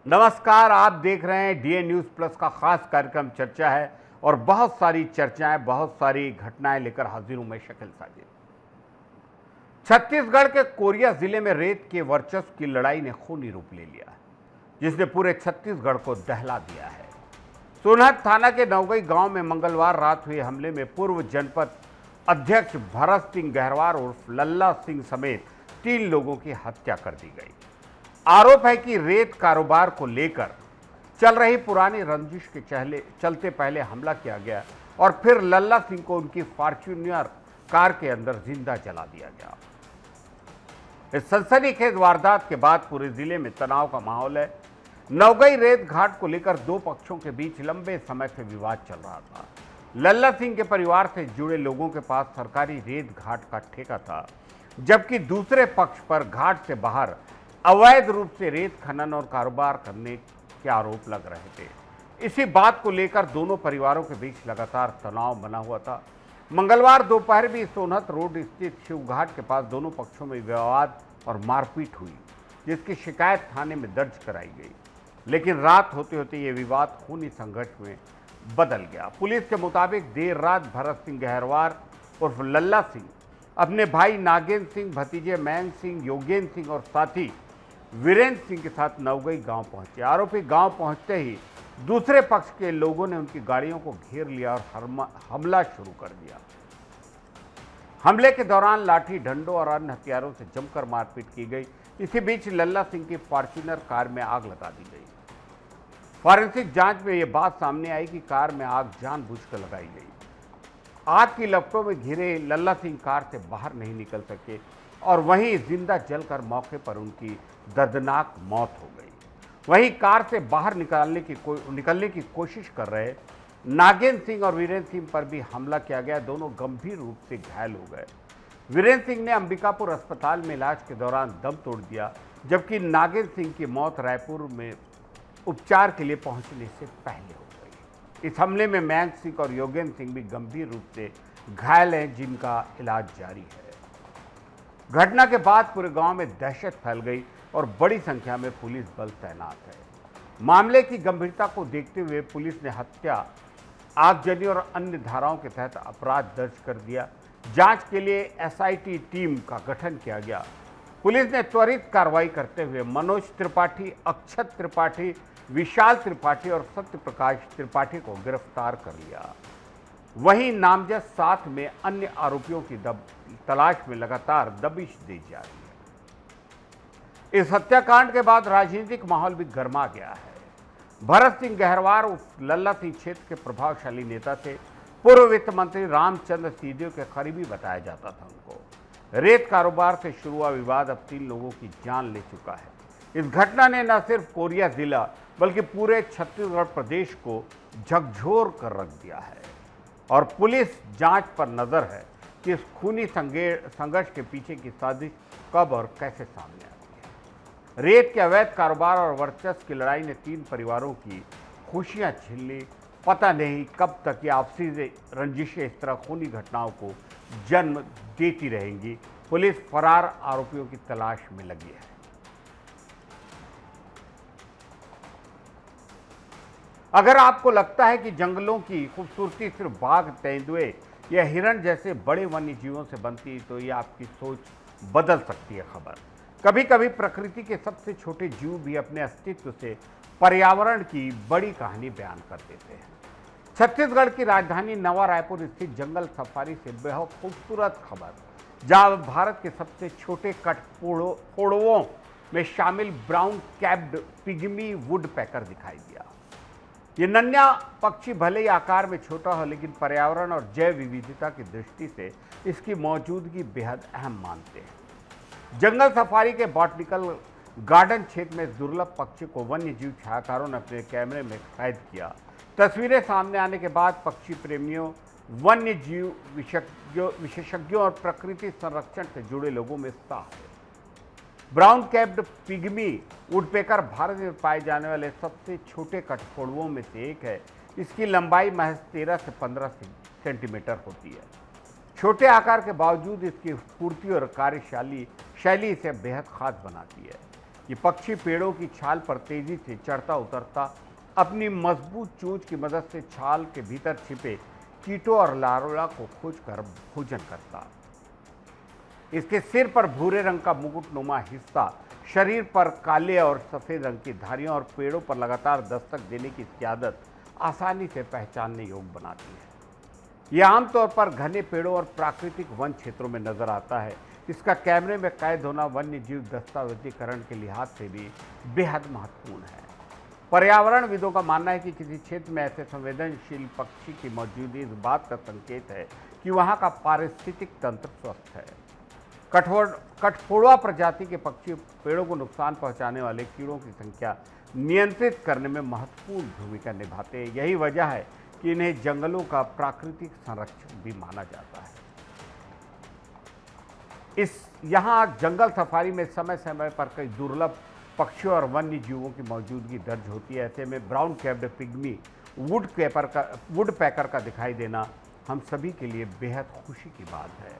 नमस्कार, आप देख रहे हैं डीएन न्यूज़ प्लस का खास कार्यक्रम चर्चा है और बहुत सारी चर्चाएं, बहुत सारी घटनाएं लेकर हाजिर हूं मैं शकील साजिद। छत्तीसगढ़ के कोरिया जिले में रेत के वर्चस्व की लड़ाई ने खूनी रूप ले लिया है, जिसने पूरे छत्तीसगढ़ को दहला दिया है। सोनहत थाना के नवगई गांव में मंगलवार रात हुए हमले में पूर्व जनपद अध्यक्ष भरत सिंह गहरवार उर्फ लल्ला सिंह समेत 3 लोगों की हत्या कर दी गई। आरोप है कि रेत कारोबार को लेकर चल रही पुरानी रंजिश के चलते पहले हमला किया गया और फिर लल्ला सिंह को उनकी फॉर्च्यूनर कार के अंदर जिंदा जला दिया गया। इस सनसनीखेज वारदात के बाद पूरे जिले में तनाव का माहौल है। नवगई रेत घाट को लेकर 2 पक्षों के बीच लंबे समय से विवाद चल रहा था। लल्ला सिंह के परिवार से जुड़े लोगों के पास सरकारी रेत घाट का ठेका था, जबकि दूसरे पक्ष पर घाट से बाहर अवैध रूप से रेत खनन और कारोबार करने के आरोप लग रहे थे। इसी बात को लेकर दोनों परिवारों के बीच लगातार तनाव बना हुआ था। मंगलवार दोपहर भी सोनहत रोड स्थित शिवघाट के पास दोनों पक्षों में विवाद और मारपीट हुई, जिसकी शिकायत थाने में दर्ज कराई गई। लेकिन रात होते होते ये विवाद खूनी संघर्ष में बदल गया। पुलिस के मुताबिक देर रात भरत सिंह गहरवार उर्फ लल्ला सिंह अपने भाई नागेंद्र सिंह, भतीजे मयंक सिंह, योगेंद्र सिंह और साथी वीरेंद्र सिंह के साथ नवगई गांव पहुंचे। आरोपी गांव पहुंचते ही दूसरे पक्ष के लोगों ने उनकी गाड़ियों को घेर लिया और हमला शुरू कर दिया। हमले के दौरान लाठी, डंडों और अन्य हथियारों से जमकर मारपीट की गई। इसी बीच लल्ला सिंह की फॉर्च्यूनर कार में आग लगा दी गई। फॉरेंसिक जांच में यह बात सामने आई कि कार में आग जानबूझकर लगाई गई। आग की लपटों में घिरे लल्ला सिंह कार से बाहर नहीं निकल सके और वहीं जिंदा जलकर मौके पर उनकी दर्दनाक मौत हो गई। वहीं कार से बाहर निकलने की कोशिश कर रहे नागेंद्र सिंह और वीरेंद्र सिंह पर भी हमला किया गया। दोनों गंभीर रूप से घायल हो गए। वीरेंद्र सिंह ने अंबिकापुर अस्पताल में इलाज के दौरान दम तोड़ दिया, जबकि नागेंद्र सिंह की मौत रायपुर में उपचार के लिए पहुंचने से पहले हो गई। इस हमले में मयंक सिंह और योगेंद्र सिंह भी गंभीर रूप से घायल हैं, जिनका इलाज जारी है। घटना के बाद पूरे गांव में दहशत फैल गई और बड़ी संख्या में पुलिस बल तैनात है। मामले की गंभीरता को देखते हुए पुलिस ने हत्या, आगजनी और अन्य धाराओं के तहत अपराध दर्ज कर दिया। जांच के लिए एसआईटी टीम का गठन किया गया। पुलिस ने त्वरित कार्रवाई करते हुए मनोज त्रिपाठी, अक्षत त्रिपाठी, विशाल त्रिपाठी और सत्य प्रकाश त्रिपाठी को गिरफ्तार कर लिया। वहीं नामजद 7 में अन्य आरोपियों की तलाश में लगातार दबिश दी जा रही है। इस हत्याकांड के बाद राजनीतिक माहौल भी गर्मा गया है। भरत सिंह गहरवार उस लल्ला सिंह क्षेत्र के प्रभावशाली नेता थे। पूर्व वित्त मंत्री रामचंद्र सिंहदेव के करीबी बताया जाता था उनको। रेत कारोबार से शुरू हुआ विवाद अब 3 लोगों की जान ले चुका है। इस घटना ने न सिर्फ कोरिया जिला बल्कि पूरे छत्तीसगढ़ प्रदेश को झकझोर कर रख दिया है और पुलिस जांच पर नजर है कि इस खूनी संघर्ष के पीछे की साजिश कब और कैसे सामने आती है। रेत के अवैध कारोबार और वर्चस्व की लड़ाई ने 3 परिवारों की खुशियां छीन ली। पता नहीं कब तक ये आपसी रंजिशें इस तरह खूनी घटनाओं को जन्म देती रहेंगी। पुलिस फरार आरोपियों की तलाश में लगी है। अगर आपको लगता है कि जंगलों की खूबसूरती सिर्फ बाघ, तेंदुए या हिरण जैसे बड़े वन्य जीवों से बनती है, तो यह आपकी सोच बदल सकती है। खबर कभी कभी प्रकृति के सबसे छोटे जीव भी अपने अस्तित्व से पर्यावरण की बड़ी कहानी बयान कर देते हैं। छत्तीसगढ़ की राजधानी नवा रायपुर स्थित जंगल सफारी से बेहद खूबसूरत खबर, जहां भारत के सबसे छोटे कठफोड़वों में शामिल ब्राउन कैप्ड पिग्मी वुडपेकर दिखाई दिया। ये नन्हा पक्षी भले ही आकार में छोटा हो, लेकिन पर्यावरण और जैव विविधता की दृष्टि से इसकी मौजूदगी बेहद अहम मानते हैं। जंगल सफारी के बॉटनिकल गार्डन क्षेत्र में इस दुर्लभ पक्षी को वन्य जीव छायाकारों ने अपने कैमरे में कैद किया। तस्वीरें सामने आने के बाद पक्षी प्रेमियों, वन्य जीव विशेषज्ञों और प्रकृति संरक्षण से जुड़े लोगों में उत्साह है। Brown capped pygmy woodpecker Bharat में पाए जाने वाले सबसे छोटे कठफोड़वों में से एक है। इसकी लंबाई महज 13 से 15 सेंटीमीटर होती है। छोटे आकार के बावजूद इसकी फुर्ती और कार्यशैली इसे बेहद खास बनाती है। ये पक्षी पेड़ों की छाल पर तेजी से चढ़ता उतरता अपनी मजबूत चोंच की मदद से छाल के भीतर छिपे कीटों और लार्वा को खोजकर भोजन करता। इसके सिर पर भूरे रंग का मुकुटनुमा हिस्सा, शरीर पर काले और सफेद रंग की धारियां और पेड़ों पर लगातार दस्तक देने की इसकी आदत आसानी से पहचानने योग्य बनाती है। यह आमतौर पर घने पेड़ों और प्राकृतिक वन क्षेत्रों में नजर आता है। इसका कैमरे में कैद होना वन्य जीव दस्तावेजीकरण के लिहाज से भी बेहद महत्वपूर्ण है। पर्यावरणविदों का मानना है कि किसी क्षेत्र में ऐसे संवेदनशील पक्षी की मौजूदगी इस बात का संकेत है कि वहां का पारिस्थितिक तंत्र स्वस्थ है। कठफोड़वा प्रजाति के पक्षी पेड़ों को नुकसान पहुंचाने वाले कीड़ों की संख्या नियंत्रित करने में महत्वपूर्ण भूमिका निभाते हैं। यही वजह है कि इन्हें जंगलों का प्राकृतिक संरक्षक भी माना जाता है। यहाँ जंगल सफारी में समय समय पर कई दुर्लभ पक्षियों और वन्य जीवों की मौजूदगी दर्ज होती है। ऐसे में ब्राउन कैप्ड पिग्मी वुड पैकर का दिखाई देना हम सभी के लिए बेहद खुशी की बात है।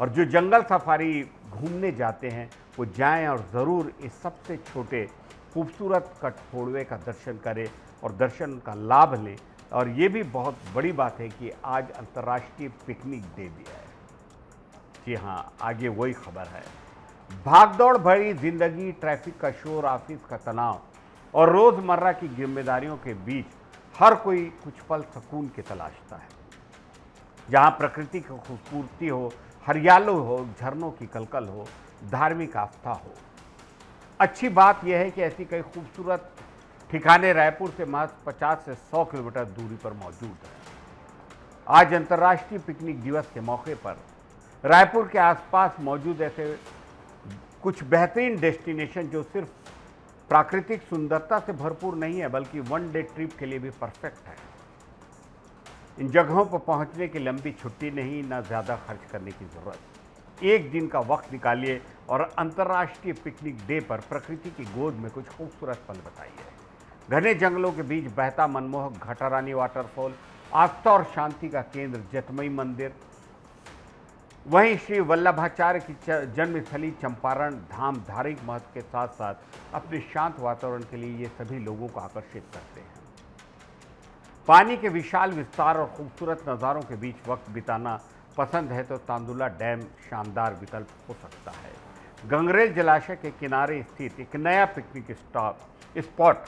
और जो जंगल सफारी घूमने जाते हैं वो जाएं और ज़रूर इस सबसे छोटे खूबसूरत कठफोड़वे का दर्शन करें और दर्शन का लाभ लें। और ये भी बहुत बड़ी बात है कि आज अंतर्राष्ट्रीय पिकनिक डे भी है। जी हाँ, आगे वही खबर है। भागदौड़ भरी जिंदगी, ट्रैफिक का शोर, ऑफिस का तनाव और रोजमर्रा की जिम्मेदारियों के बीच हर कोई कुछ पल सुकून की तलाशता है, जहां प्रकृति की खूबसूरती हो, हरियाली हो, झरनों की कलकल हो, धार्मिक आस्था हो। अच्छी बात यह है कि ऐसी कई खूबसूरत ठिकाने रायपुर से महज 50 से 100 किलोमीटर दूरी पर मौजूद है। आज अंतर्राष्ट्रीय पिकनिक दिवस के मौके पर रायपुर के आसपास मौजूद ऐसे कुछ बेहतरीन डेस्टिनेशन जो सिर्फ प्राकृतिक सुंदरता से भरपूर नहीं है बल्कि वन डे ट्रिप के लिए भी परफेक्ट है। इन जगहों पर पहुंचने की लंबी छुट्टी नहीं, ना ज़्यादा खर्च करने की ज़रूरत। एक दिन का वक्त निकालिए और अंतर्राष्ट्रीय पिकनिक डे पर प्रकृति की गोद में कुछ खूबसूरत पल बताइए। घने जंगलों के बीच बहता मनमोहक घटारानी वाटरफॉल, आस्था और शांति का केंद्र जतमई मंदिर, वहीं श्री वल्लभाचार्य की जन्मस्थली चंपारण धाम धार्मिक महत्व के साथ साथ अपने शांत वातावरण के लिए ये सभी लोगों को आकर्षित करते हैं। पानी के विशाल विस्तार और खूबसूरत नज़ारों के बीच वक्त बिताना पसंद है तो तांदुला डैम शानदार विकल्प हो सकता है। गंगरेल जलाशय के किनारे स्थित एक नया पिकनिक स्पॉट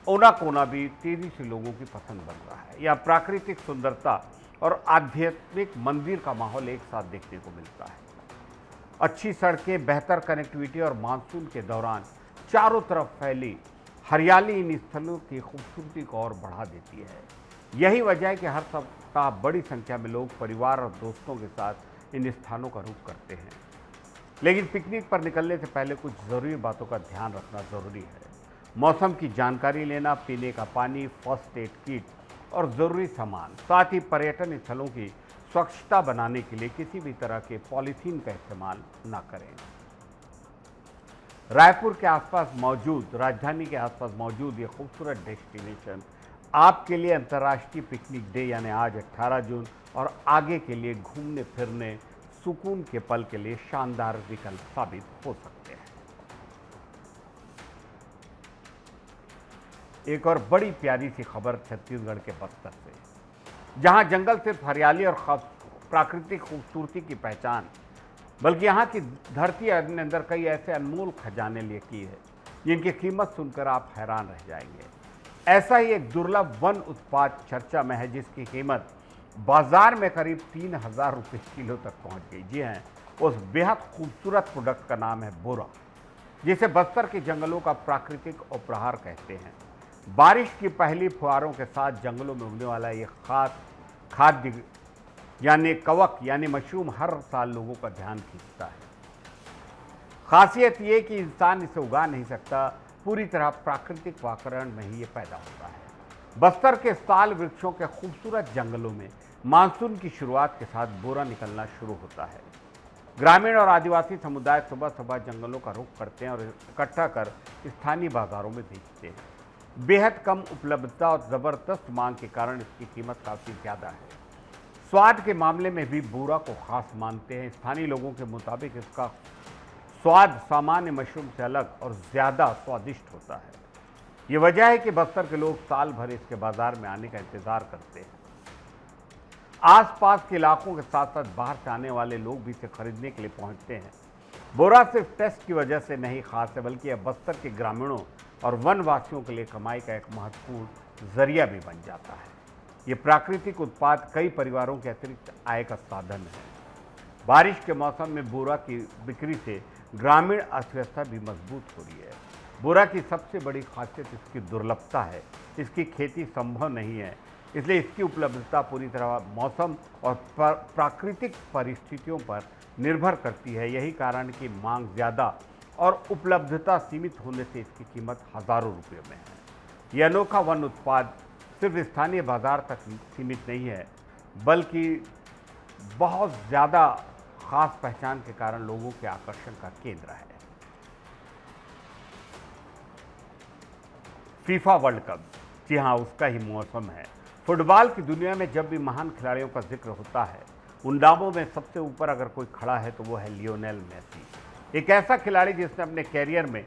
ओनाकोना भी तेजी से लोगों की पसंद बन रहा है। यह प्राकृतिक सुंदरता और आध्यात्मिक मंदिर का माहौल एक साथ देखने को मिलता है। अच्छी सड़कें, बेहतर कनेक्टिविटी और मानसून के दौरान चारों तरफ फैली हरियाली इन स्थलों की खूबसूरती को और बढ़ा देती है। यही वजह है कि हर सप्ताह बड़ी संख्या में लोग परिवार और दोस्तों के साथ इन स्थानों का रुख करते हैं। लेकिन पिकनिक पर निकलने से पहले कुछ ज़रूरी बातों का ध्यान रखना ज़रूरी है। मौसम की जानकारी लेना, पीने का पानी, फर्स्ट एड किट और ज़रूरी सामान, साथ ही पर्यटन स्थलों की स्वच्छता बनाने के लिए किसी भी तरह के पॉलीथीन का इस्तेमाल न करें। रायपुर के आसपास मौजूद, राजधानी के आसपास मौजूद ये खूबसूरत डेस्टिनेशन आपके लिए अंतर्राष्ट्रीय पिकनिक डे यानी आज 18 जून और आगे के लिए घूमने फिरने, सुकून के पल के लिए शानदार विकल्प साबित हो सकते हैं। एक और बड़ी प्यारी सी खबर छत्तीसगढ़ के बस्तर से, जहां जंगल सिर्फ हरियाली और प्राकृतिक खूबसूरती की पहचान, बल्कि यहाँ की धरती अपने अंदर कई ऐसे अनमोल खजाने लेती है जिनकी कीमत सुनकर आप हैरान रह जाएंगे। ऐसा ही एक दुर्लभ वन उत्पाद चर्चा में है जिसकी कीमत बाजार में करीब 3000 रुपये किलो तक पहुँच गई। जी हाँ, उस बेहद खूबसूरत प्रोडक्ट का नाम है बोरा, जिसे बस्तर के जंगलों का प्राकृतिक उपहार कहते हैं। बारिश की पहली फुहारों के साथ जंगलों में उगने वाला ये खाद्य यानी कवक यानी मशरूम हर साल लोगों का ध्यान खींचता है। खासियत ये कि इंसान इसे उगा नहीं सकता, पूरी तरह प्राकृतिक वातावरण में ही ये पैदा होता है। बस्तर के साल वृक्षों के खूबसूरत जंगलों में मानसून की शुरुआत के साथ बोरा निकलना शुरू होता है। ग्रामीण और आदिवासी समुदाय सुबह सुबह जंगलों का रुख करते हैं और इकट्ठा कर स्थानीय बाजारों में बेचते हैं। बेहद कम उपलब्धता और ज़बरदस्त मांग के कारण इसकी कीमत काफ़ी ज़्यादा है। स्वाद के मामले में भी बोरा को खास मानते हैं। स्थानीय लोगों के मुताबिक इसका स्वाद सामान्य मशरूम से अलग और ज़्यादा स्वादिष्ट होता है। ये वजह है कि बस्तर के लोग साल भर इसके बाजार में आने का इंतज़ार करते हैं। आसपास के इलाकों के साथ साथ बाहर से आने वाले लोग भी इसे खरीदने के लिए पहुंचते हैं। बोरा सिर्फ टेस्ट की वजह से नहीं खास है, बल्कि यह बस्तर के ग्रामीणों और वनवासियों के लिए कमाई का एक महत्वपूर्ण जरिया भी बन जाता है। ये प्राकृतिक उत्पाद कई परिवारों के अतिरिक्त आय का साधन है। बारिश के मौसम में बोरा की बिक्री से ग्रामीण अर्थव्यवस्था भी मजबूत हो रही है। बोरा की सबसे बड़ी खासियत इसकी दुर्लभता है। इसकी खेती संभव नहीं है, इसलिए इसकी उपलब्धता पूरी तरह मौसम और प्राकृतिक परिस्थितियों पर निर्भर करती है। यही कारण कि मांग ज़्यादा और उपलब्धता सीमित होने से इसकी कीमत हज़ारों रुपये में है। यह अनोखा वन उत्पाद सिर्फ स्थानीय बाजार तक सीमित नहीं है, बल्कि बहुत ज़्यादा खास पहचान के कारण लोगों के आकर्षण का केंद्र है। फीफा वर्ल्ड कप, जी हाँ, उसका ही मौसम है। फुटबॉल की दुनिया में जब भी महान खिलाड़ियों का जिक्र होता है, उन नामों में सबसे ऊपर अगर कोई खड़ा है तो वो है लियोनेल मेसी। एक ऐसा खिलाड़ी जिसने अपने कैरियर में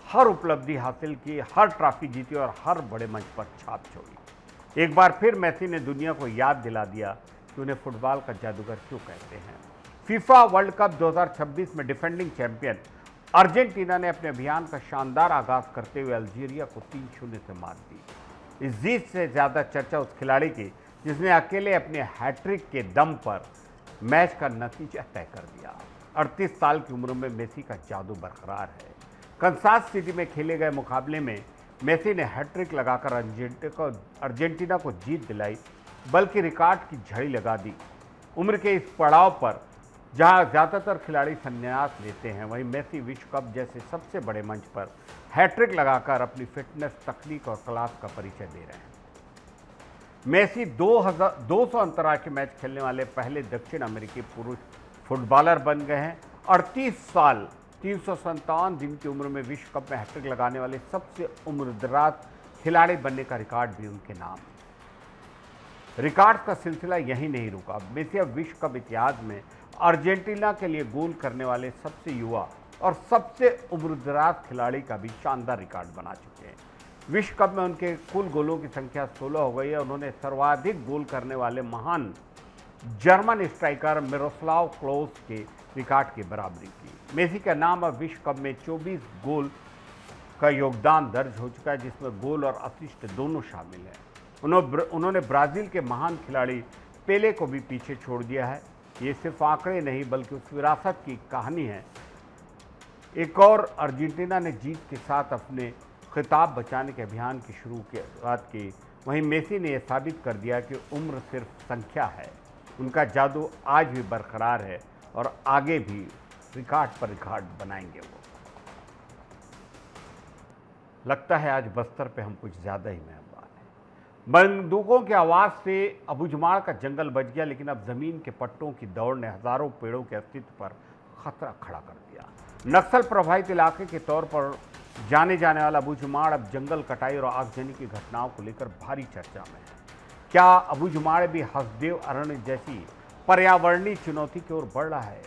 हर उपलब्धि हासिल की, हर ट्रॉफी जीती और हर बड़े मंच पर छाप छोड़ी। एक बार फिर मेसी ने दुनिया को याद दिला दिया कि उन्हें फुटबॉल का जादूगर क्यों कहते हैं। फीफा वर्ल्ड कप 2026 में डिफेंडिंग चैंपियन अर्जेंटीना ने अपने अभियान का शानदार आगाज करते हुए अल्जीरिया को 3-0 से मात दी। इस जीत से ज़्यादा चर्चा उस खिलाड़ी की जिसने अकेले अपने हैट्रिक के दम पर मैच का नतीजा तय कर दिया। 38 साल की उम्र में मेसी का जादू बरकरार है। कंसास सिटी में खेले गए मुकाबले में मेसी ने हैट्रिक लगाकर अर्जेंटीना को जीत दिलाई, बल्कि रिकॉर्ड की झड़ी लगा दी। उम्र के इस पड़ाव पर जहां ज़्यादातर खिलाड़ी संन्यास लेते हैं, वहीं मेसी विश्व कप जैसे सबसे बड़े मंच पर हैट्रिक लगाकर अपनी फिटनेस, तकनीक और क्लास का परिचय दे रहे हैं। मेसी 200 अंतर्राष्ट्रीय मैच खेलने वाले पहले दक्षिण अमेरिकी पुरुष फुटबॉलर बन गए हैं। 38 साल 357 दिन की उम्र में विश्व कप में हैट्रिक लगाने वाले सबसे उम्रदराज खिलाड़ी बनने का रिकॉर्ड भी उनके नाम है। रिकॉर्ड का सिलसिला यही नहीं रुका। मेसी अब विश्व कप इतिहास में अर्जेंटीना के लिए गोल करने वाले सबसे युवा और सबसे उम्रदराज खिलाड़ी का भी शानदार रिकॉर्ड बना चुके हैं। विश्व कप में उनके कुल गोलों की संख्या 16 हो गई है। उन्होंने सर्वाधिक गोल करने वाले महान जर्मन स्ट्राइकर मिरोस्लाव क्लोज के रिकॉर्ड की बराबरी की। मेसी का नाम अब विश्व कप में 24 गोल का योगदान दर्ज हो चुका है, जिसमें गोल और असिस्ट दोनों शामिल हैं। उन्होंने ब्राज़ील के महान खिलाड़ी पेले को भी पीछे छोड़ दिया है। ये सिर्फ आंकड़े नहीं, बल्कि उस विरासत की कहानी है। एक और अर्जेंटीना ने जीत के साथ अपने खिताब बचाने के अभियान की शुरुआत की। वहीं मेसी ने यह साबित कर दिया कि उम्र सिर्फ संख्या है। उनका जादू आज भी बरकरार है और आगे भी रिकॉर्ड पर रिकॉर्ड बनाएंगे वो। लगता है आज बस्तर पे हम कुछ ज़्यादा ही मेहरबान हैं। बंदूकों की आवाज़ से अबूझमाड़ का जंगल बच गया, लेकिन अब ज़मीन के पट्टों की दौड़ ने हज़ारों पेड़ों के अस्तित्व पर खतरा खड़ा कर दिया। नक्सल प्रभावित इलाके के तौर पर जाने जाने वाला अबूझमाड़ अब जंगल कटाई और आगजनी की घटनाओं को लेकर भारी चर्चा में है। क्या अबूझमाड़ भी हसदेव अरण्य जैसी पर्यावरणीय चुनौती की ओर बढ़ रहा है?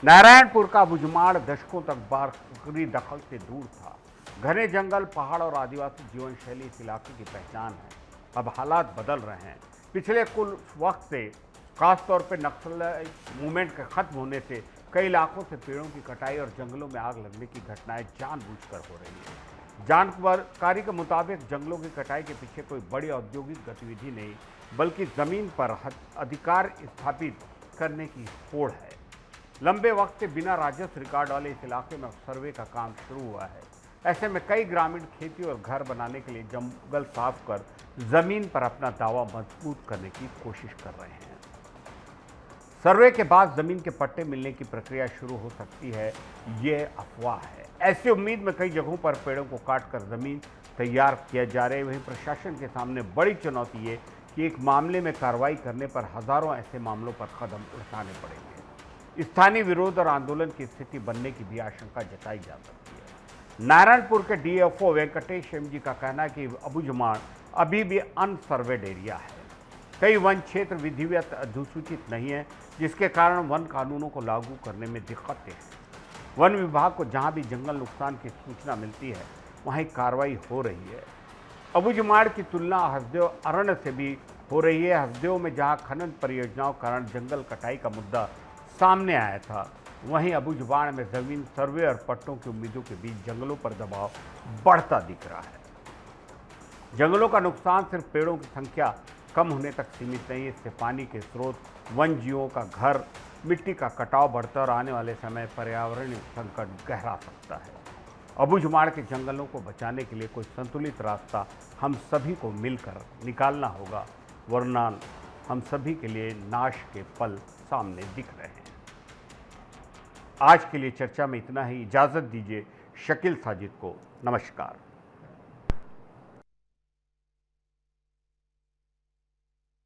नारायणपुर का अबूझमाड़ दशकों तक बाहरी दखल से दूर था। घने जंगल, पहाड़ और आदिवासी जीवन शैली इस इलाके की पहचान है। अब हालात बदल रहे हैं। पिछले कुछ वक्त से खासतौर पर नक्सल मूवमेंट के खत्म होने से कई इलाकों से पेड़ों की कटाई और जंगलों में आग लगने की घटनाएं जानबूझकर हो रही है। जानकारी के मुताबिक जंगलों की कटाई के पीछे कोई बड़ी औद्योगिक गतिविधि नहीं, बल्कि ज़मीन पर अधिकार स्थापित करने की होड़ है। लंबे वक्त से बिना राजस्व रिकॉर्ड वाले इस इलाके में सर्वे का काम शुरू हुआ है। ऐसे में कई ग्रामीण खेती और घर बनाने के लिए जंगल साफ कर ज़मीन पर अपना दावा मजबूत करने की कोशिश कर रहे हैं। सर्वे के बाद ज़मीन के पट्टे मिलने की प्रक्रिया शुरू हो सकती है, ये अफवाह है। ऐसी उम्मीद में कई जगहों पर पेड़ों को काटकर ज़मीन तैयार किया जा रहा है। वहीं प्रशासन के सामने बड़ी चुनौती है कि एक मामले में कार्रवाई करने पर हज़ारों ऐसे मामलों पर कदम उठाने पड़ेंगे। स्थानीय विरोध और आंदोलन की स्थिति बनने की भी आशंका जताई जा सकती है। नारायणपुर के डीएफओ वेंकटेश एम जी का कहना है कि अबूझमाड़ अभी भी अनसर्वेड एरिया है। कई वन क्षेत्र विधिवत अधिसूचित नहीं है, जिसके कारण वन कानूनों को लागू करने में दिक्कतें हैं। वन विभाग को जहां भी जंगल नुकसान की सूचना मिलती है वहीं कार्रवाई हो रही है। अबूझमाड़ की तुलना हसदेव अरण्य से भी हो रही है। हसदेव में जहां खनन परियोजनाओं के कारण जंगल कटाई का मुद्दा सामने आया था, वहीं अबूझमाड़ में जमीन सर्वे और पट्टों की उम्मीदों के बीच जंगलों पर दबाव बढ़ता दिख रहा है। जंगलों का नुकसान सिर्फ पेड़ों की संख्या कम होने तक सीमित नहीं है, इससे पानी के स्रोत, वन जीवों का घर, मिट्टी का कटाव बढ़ता और आने वाले समय पर्यावरणीय संकट गहरा सकता है। अबूझमाड़ के जंगलों को बचाने के लिए कोई संतुलित रास्ता हम सभी को मिलकर निकालना होगा, वरना हम सभी के लिए नाश के पल सामने दिख रहे हैं। आज के लिए चर्चा में इतना ही। इजाज़त दीजिए शकील साजिद को। नमस्कार।